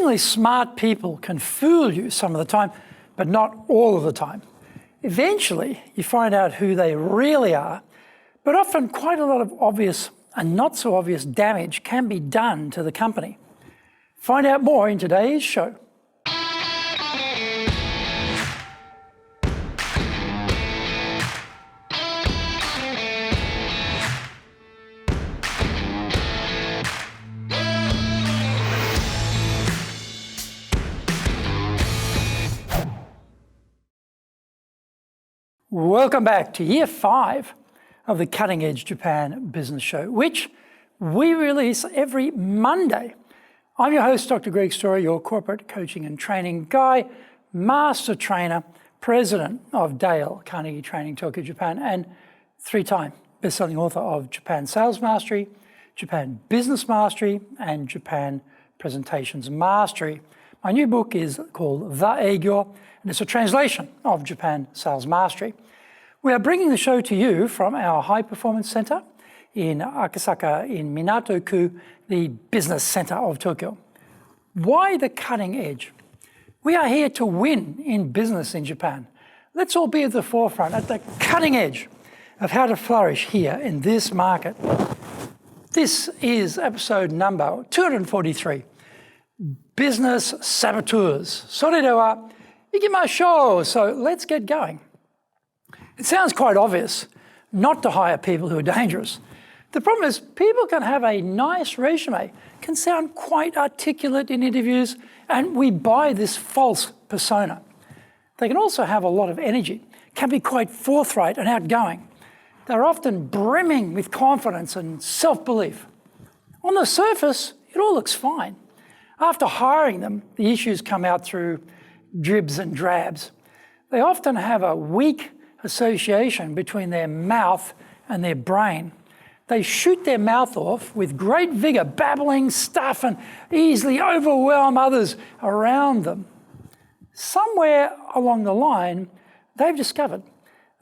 Seemingly smart people can fool you some of the time, but not all of the time. Eventually, you find out who they really are, but often quite a lot of obvious and not so obvious damage can be done to the company. Find out more in today's show. Welcome back to Year 5 of the Cutting Edge Japan Business Show, which we release every Monday. I'm your host, Dr. Greg Story, your corporate coaching and training guy, master trainer, president of Dale Carnegie Training Tokyo, Japan, and 3-time best-selling author of Japan Sales Mastery, Japan Business Mastery, and Japan Presentations Mastery. My new book is called The Eigyo, and it's a translation of Japan Sales Mastery. We are bringing the show to you from our High Performance Center in Akasaka in Minato-ku, the business center of Tokyo. Why the cutting edge? We are here to win in business in Japan. Let's all be at the forefront, at the cutting edge of how to flourish here in this market. This is episode number 243, Business Saboteurs. それでは行きましょう. So let's get going. It sounds quite obvious not to hire people who are dangerous. The problem is people can have a nice resume, can sound quite articulate in interviews, and we buy this false persona. They can also have a lot of energy, can be quite forthright and outgoing. They're often brimming with confidence and self-belief. On the surface, it all looks fine. After hiring them, the issues come out through dribs and drabs. They often have a weak association between their mouth and their brain. They shoot their mouth off with great vigor, babbling stuff, and easily overwhelm others around them. Somewhere along the line, they've discovered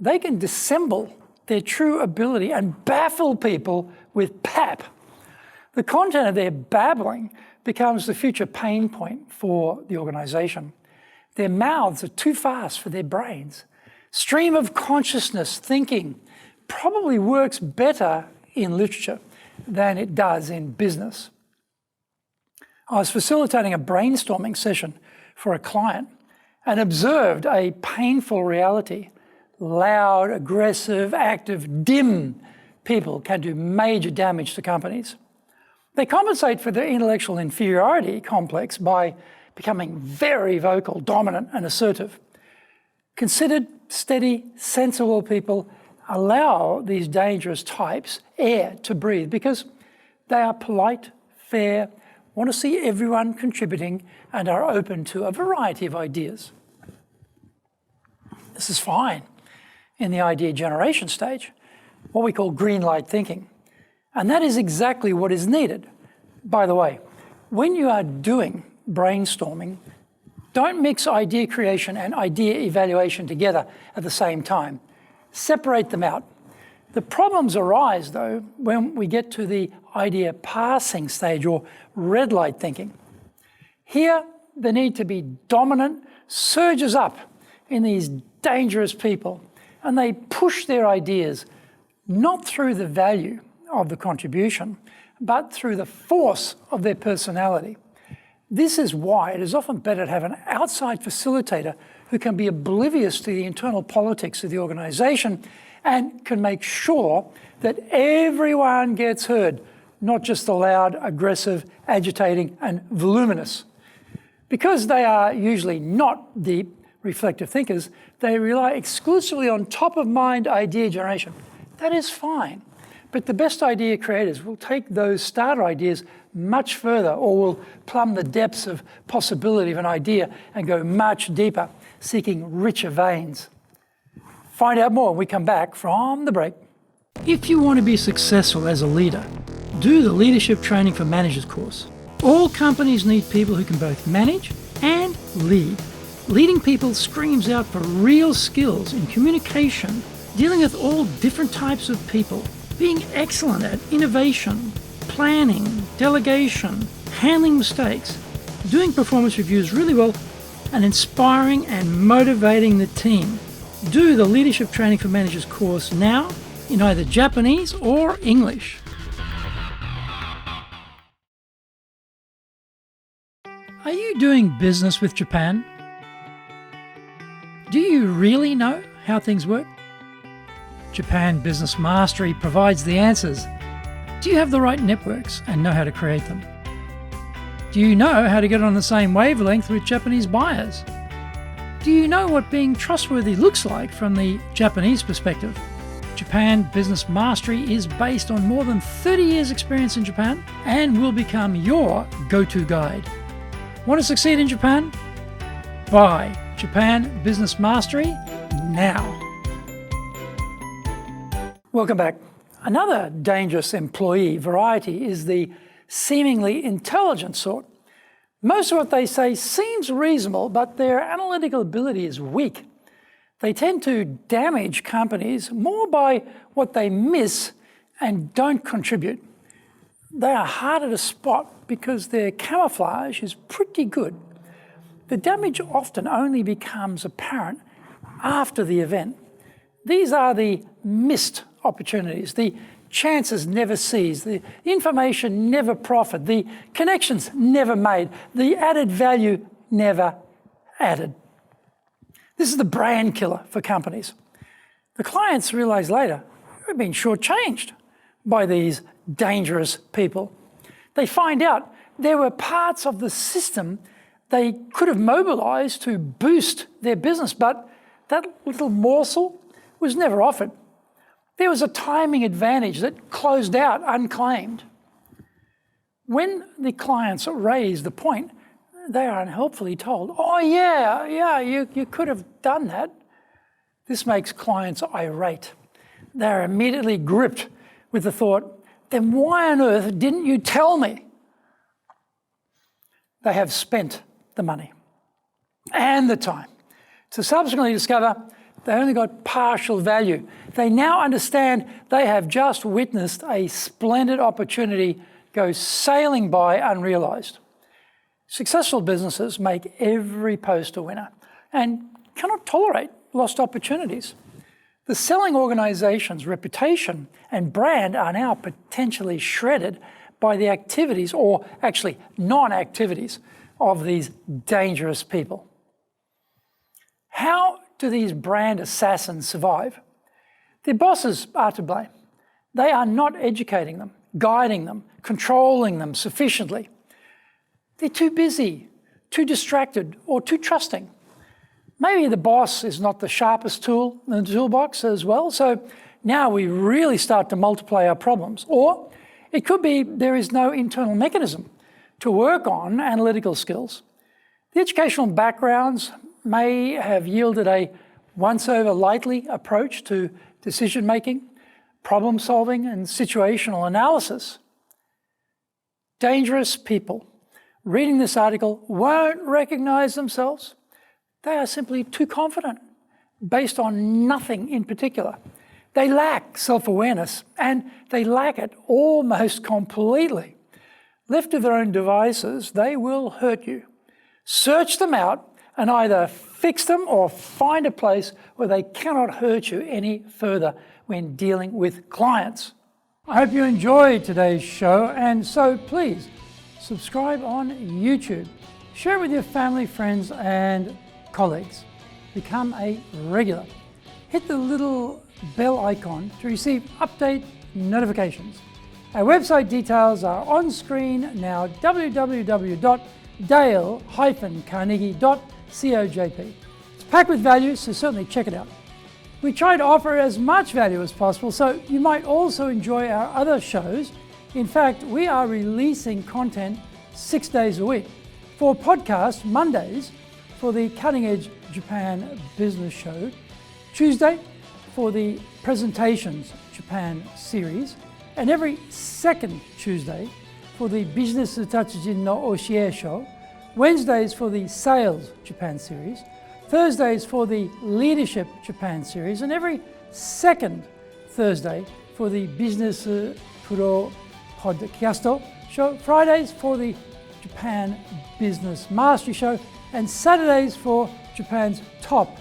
they can dissemble their true ability and baffle people with pap. The content of their babbling becomes the future pain point for the organization. Their mouths are too fast for their brains. Stream of consciousness thinking probably works better in literature than it does in business. I was facilitating a brainstorming session for a client and observed a painful reality. Loud, aggressive, active, dim people can do major damage to companies. They compensate for their intellectual inferiority complex by becoming very vocal, dominant, and assertive. Considered, steady, sensible people allow these dangerous types air to breathe because they are polite, fair, want to see everyone contributing, and are open to a variety of ideas. This is fine in the idea generation stage, what we call green light thinking. And that is exactly what is needed. By the way, when you are doing brainstorming, don't mix idea creation and idea evaluation together at the same time. Separate them out. The problems arise, though, when we get to the idea passing stage or red light thinking. Here, the need to be dominant surges up in these dangerous people, and they push their ideas not through the value of the contribution, but through the force of their personality. This is why it is often better to have an outside facilitator who can be oblivious to the internal politics of the organization and can make sure that everyone gets heard, not just the loud, aggressive, agitating, and voluminous. Because they are usually not deep, reflective thinkers, they rely exclusively on top-of-mind idea generation. That is fine. But the best idea creators will take those starter ideas much further, or will plumb the depths of possibility of an idea and go much deeper, seeking richer veins. Find out more when we come back from the break. If you want to be successful as a leader, do the Leadership Training for Managers course. All companies need people who can both manage and lead. Leading people screams out for real skills in communication, dealing with all different types of people, being excellent at innovation, planning, delegation, handling mistakes, doing performance reviews really well, and inspiring and motivating the team. Do the Leadership Training for Managers course now in either Japanese or English. Are you doing business with Japan? Do you really know how things work? Japan Business Mastery provides the answers. Do you have the right networks and know how to create them? Do you know how to get on the same wavelength with Japanese buyers? Do you know what being trustworthy looks like from the Japanese perspective? Japan Business Mastery is based on more than 30 years' experience in Japan and will become your go-to guide. Want to succeed in Japan? Buy Japan Business Mastery now. Welcome back. Another dangerous employee variety is the seemingly intelligent sort. Most of what they say seems reasonable, but their analytical ability is weak. They tend to damage companies more by what they miss and don't contribute. They are harder to spot because their camouflage is pretty good. The damage often only becomes apparent after the event. These are the missed opportunities, the chances never seized, the information never proffered, the connections never made, the added value never added. This is the brand killer for companies. The clients realize later they've been shortchanged by these dangerous people. They find out there were parts of the system they could have mobilized to boost their business, but that little morsel was never offered. There was a timing advantage that closed out unclaimed. When the clients raise the point, they are unhelpfully told, oh yeah, you could have done that. This makes clients irate. They're immediately gripped with the thought, then why on earth didn't you tell me? They have spent the money and the time to subsequently discover they only got partial value. They now understand they have just witnessed a splendid opportunity go sailing by unrealized. Successful businesses make every post a winner and cannot tolerate lost opportunities. The selling organization's reputation and brand are now potentially shredded by the activities, or actually non-activities, of these dangerous people. How do these brand assassins survive? Their bosses are to blame. They are not educating them, guiding them, controlling them sufficiently. They're too busy, too distracted, or too trusting. Maybe the boss is not the sharpest tool in the toolbox as well, so now we really start to multiply our problems. Or it could be there is no internal mechanism to work on analytical skills. The educational backgrounds may have yielded a once-over lightly approach to decision-making, problem-solving, and situational analysis. Dangerous people reading this article won't recognize themselves. They are simply too confident, based on nothing in particular. They lack self-awareness, and they lack it almost completely. Left to their own devices, they will hurt you. Search them out and either fix them or find a place where they cannot hurt you any further when dealing with clients. I hope you enjoyed today's show, and so please subscribe on YouTube. Share it with your family, friends, and colleagues. Become a regular. Hit the little bell icon to receive update notifications. Our website details are on screen now, www.dale-carnegie.cojp. It's packed with value, so certainly check it out. We try to offer as much value as possible, so you might also enjoy our other shows. In fact, we are releasing content 6 days a week. For podcast, Mondays for the Cutting Edge Japan Business Show, Tuesday for the Presentations Japan series, and every second Tuesday for the Business Tatsujin no Oshie Show, Wednesdays for the Sales Japan series, Thursdays for the Leadership Japan series, and every second Thursday for the Business Pro Podcast Show, Fridays for the Japan Business Mastery Show, and Saturdays for Japan's top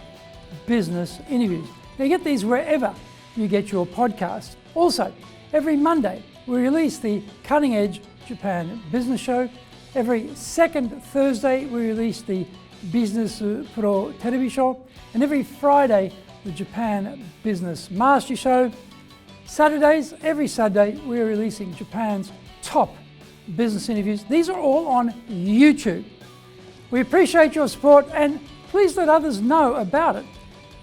business interviews. Now, you get these wherever you get your podcasts. Also, every Monday, we release the Cutting Edge Japan Business Show. Every second Thursday, we release the Business Pro Television Show. And every Friday, the Japan Business Mastery Show. Saturdays, every Saturday, we're releasing Japan's top business interviews. These are all on YouTube. We appreciate your support, and please let others know about it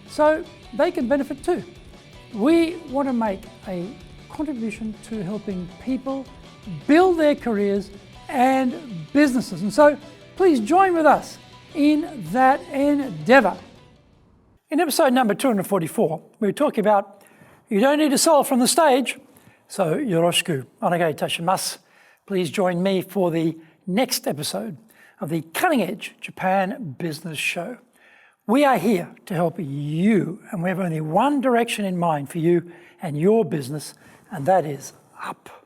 so they can benefit too. We want to make a contribution to helping people build their careers and businesses. And so please join with us in that endeavor. In episode number 244, we were talking about you don't need to sell from the stage, so yoroshiku onegai itashimasu. Please join me for the next episode of the Cutting Edge Japan Business Show. We are here to help you, and we have only one direction in mind for you and your business, and that is up.